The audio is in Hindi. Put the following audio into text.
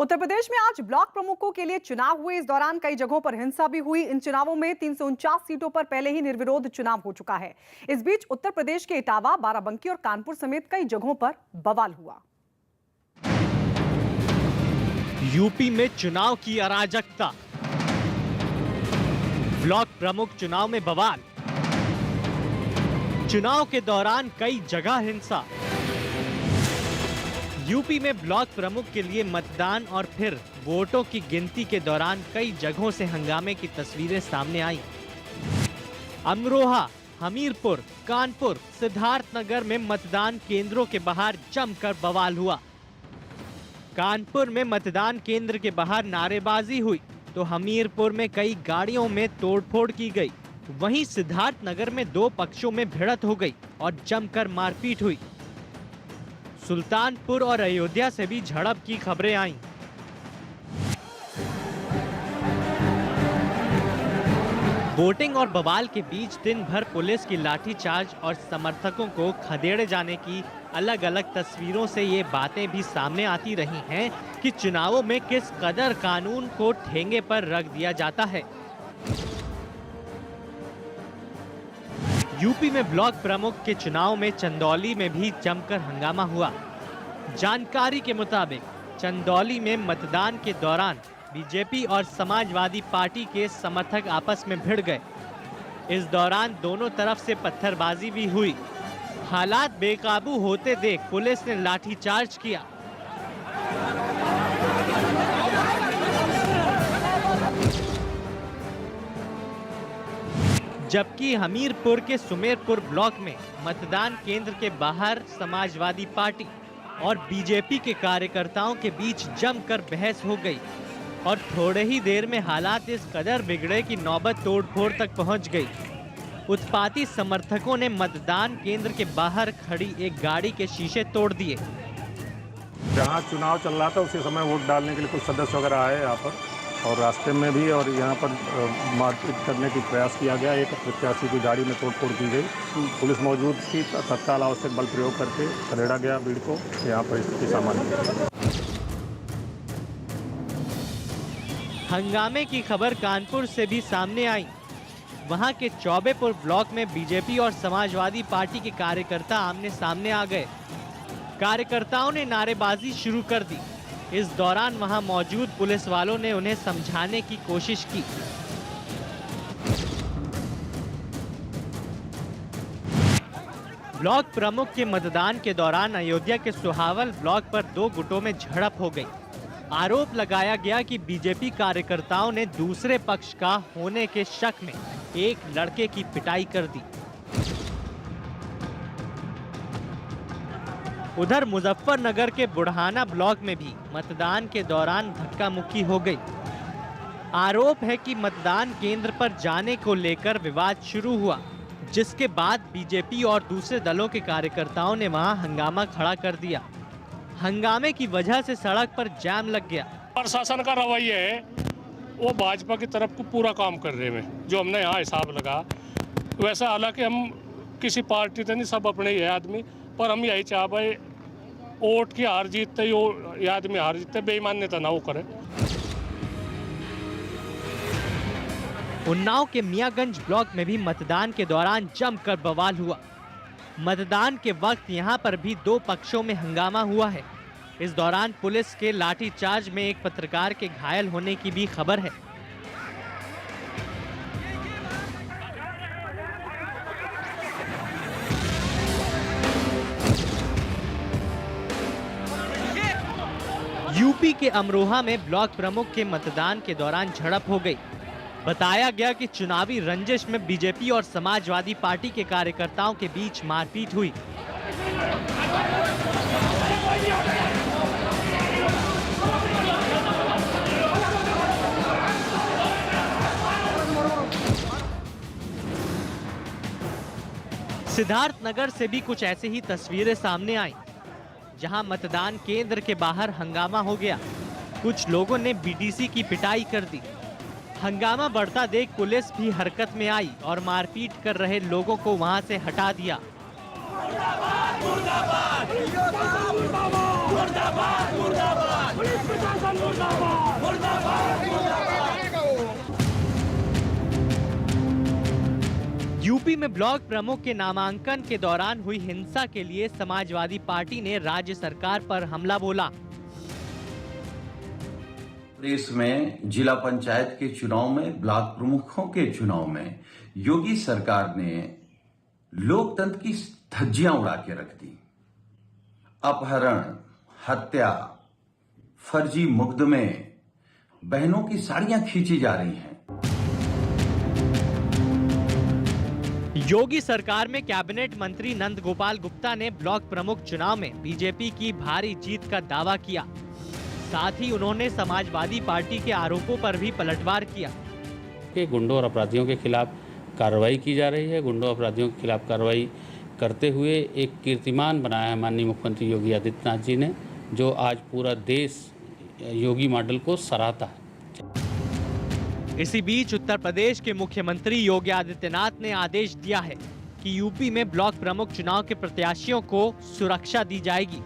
उत्तर प्रदेश में आज ब्लॉक प्रमुखों के लिए चुनाव हुए। इस दौरान कई जगहों पर हिंसा भी हुई। इन चुनावों में 349 सीटों पर पहले ही निर्विरोध चुनाव हो चुका है। इस बीच उत्तर प्रदेश के इटावा, बाराबंकी और कानपुर समेत कई जगहों पर बवाल हुआ। यूपी में चुनाव की अराजकता, ब्लॉक प्रमुख चुनाव में बवाल, चुनाव के दौरान कई जगह हिंसा। यूपी में ब्लॉक प्रमुख के लिए मतदान और फिर वोटों की गिनती के दौरान कई जगहों से हंगामे की तस्वीरें सामने आई। अमरोहा, हमीरपुर, कानपुर, सिद्धार्थनगर में मतदान केंद्रों के बाहर जमकर बवाल हुआ। कानपुर में मतदान केंद्र के बाहर नारेबाजी हुई तो हमीरपुर में कई गाड़ियों में तोड़फोड़ की गई। वहीं सिद्धार्थनगर में दो पक्षों में भिड़ंत हो गई और जमकर मारपीट हुई। सुल्तानपुर और अयोध्या से भी झड़प की खबरें आईं। वोटिंग और बवाल के बीच दिन भर पुलिस की लाठीचार्ज और समर्थकों को खदेड़े जाने की अलग अलग तस्वीरों से ये बातें भी सामने आती रही हैं कि चुनावों में किस कदर कानून को ठेंगे पर रख दिया जाता है। यूपी में ब्लॉक प्रमुख के चुनाव में चंदौली में भी जमकर हंगामा हुआ। जानकारी के मुताबिक चंदौली में मतदान के दौरान बीजेपी और समाजवादी पार्टी के समर्थक आपस में भिड़ गए। इस दौरान दोनों तरफ से पत्थरबाजी भी हुई। हालात बेकाबू होते देख पुलिस ने लाठीचार्ज किया। जबकि हमीरपुर के सुमेरपुर ब्लॉक में मतदान केंद्र के बाहर समाजवादी पार्टी और बीजेपी के कार्यकर्ताओं के बीच जमकर बहस हो गई और थोड़े ही देर में हालात इस कदर बिगड़े कि नौबत तोड़फोड़ तक पहुंच गई। उत्पाती समर्थकों ने मतदान केंद्र के बाहर खड़ी एक गाड़ी के शीशे तोड़ दिए। जहां चुनाव चल रहा था उसी समय वोट डालने के लिए कुछ सदस्य वगैरह आए यहाँ पर, और रास्ते में भी और यहाँ पर मारपीट करने की प्रयास किया गया। एक प्रत्याशी की गाड़ी में तोड़फोड़ की गई। पुलिस मौजूद थी, तत्काल आवश्यक बल प्रयोग करके खदेड़ा गया भीड़ को। यहाँ पर स्थिति सामान्य। हंगामे की खबर कानपुर से भी सामने आई। वहां के चौबेपुर ब्लॉक में बीजेपी और समाजवादी पार्टी के कार्यकर्ता आमने सामने आ गए। कार्यकर्ताओं ने नारेबाजी शुरू कर दी। इस दौरान वहां मौजूद पुलिस वालों ने उन्हें समझाने की कोशिश की। ब्लॉक प्रमुख के मतदान के दौरान अयोध्या के सुहावल ब्लॉक पर दो गुटों में झड़प हो गई। आरोप लगाया गया कि बीजेपी कार्यकर्ताओं ने दूसरे पक्ष का होने के शक में एक लड़के की पिटाई कर दी। उधर मुजफ्फरनगर के बुढ़ाना ब्लॉक में भी मतदान के दौरान धक्का मुक्की हो गई। आरोप है कि मतदान केंद्र पर जाने को लेकर विवाद शुरू हुआ, जिसके बाद बीजेपी और दूसरे दलों के कार्यकर्ताओं ने वहां हंगामा खड़ा कर दिया। हंगामे की वजह से सड़क पर जाम लग गया। प्रशासन का रवैया है वो भाजपा की तरफ को पूरा काम कर रहे हैं, जो हमने यहाँ हिसाब लगा। वैसा हालांकि हम किसी पार्टी से नहीं, सब अपने ही है आदमी, पर हम यही चाह भाई वोट की हार जीतते ये आदमी हार जीतते बेईमान्यता ना वो करे। उन्नाव के मियागंज ब्लॉक में भी मतदान के दौरान जमकर बवाल हुआ। मतदान के वक्त यहां पर भी दो पक्षों में हंगामा हुआ है। इस दौरान पुलिस के लाठीचार्ज में एक पत्रकार के घायल होने की भी खबर है। यूपी के अमरोहा में ब्लॉक प्रमुख के मतदान के दौरान झड़प हो गई। बताया गया कि चुनावी रंजिश में बीजेपी और समाजवादी पार्टी के कार्यकर्ताओं के बीच मारपीट हुई। सिद्धार्थनगर से भी कुछ ऐसी ही तस्वीरें सामने आईं, जहां मतदान केंद्र के बाहर हंगामा हो गया। कुछ लोगों ने बीडीसी की पिटाई कर दी। हंगामा बढ़ता देख पुलिस भी हरकत में आई और मारपीट कर रहे लोगों को वहां से हटा दिया। मुर्दाबाद, मुर्दाबाद, मुर्दाबाद, मुर्दाबाद, मुर्दाबाद। यूपी में ब्लॉक प्रमुख के नामांकन के दौरान हुई हिंसा के लिए समाजवादी पार्टी ने राज्य सरकार पर हमला बोला। प्रदेश में जिला पंचायत के चुनाव में, ब्लॉक प्रमुखों के चुनाव में योगी सरकार ने लोकतंत्र की धज्जियां उड़ा के रख दी। अपहरण, हत्या, फर्जी मुकदमे, बहनों की साड़ियां खींची जा रही हैं। योगी सरकार में कैबिनेट मंत्री नंद गोपाल गुप्ता ने ब्लॉक प्रमुख चुनाव में बीजेपी की भारी जीत का दावा किया। साथ ही उन्होंने समाजवादी पार्टी के आरोपों पर भी पलटवार किया कि गुंडों और अपराधियों के खिलाफ कार्रवाई की जा रही है। गुंडों अपराधियों के खिलाफ कार्रवाई करते हुए एक कीर्तिमान बनाया है माननीय मुख्यमंत्री योगी आदित्यनाथ जी ने, जो आज पूरा देश योगी मॉडल को सराहता है। इसी बीच उत्तर प्रदेश के मुख्यमंत्री योगी आदित्यनाथ ने आदेश दिया है कि यूपी में ब्लॉक प्रमुख चुनाव के प्रत्याशियों को सुरक्षा दी जाएगी।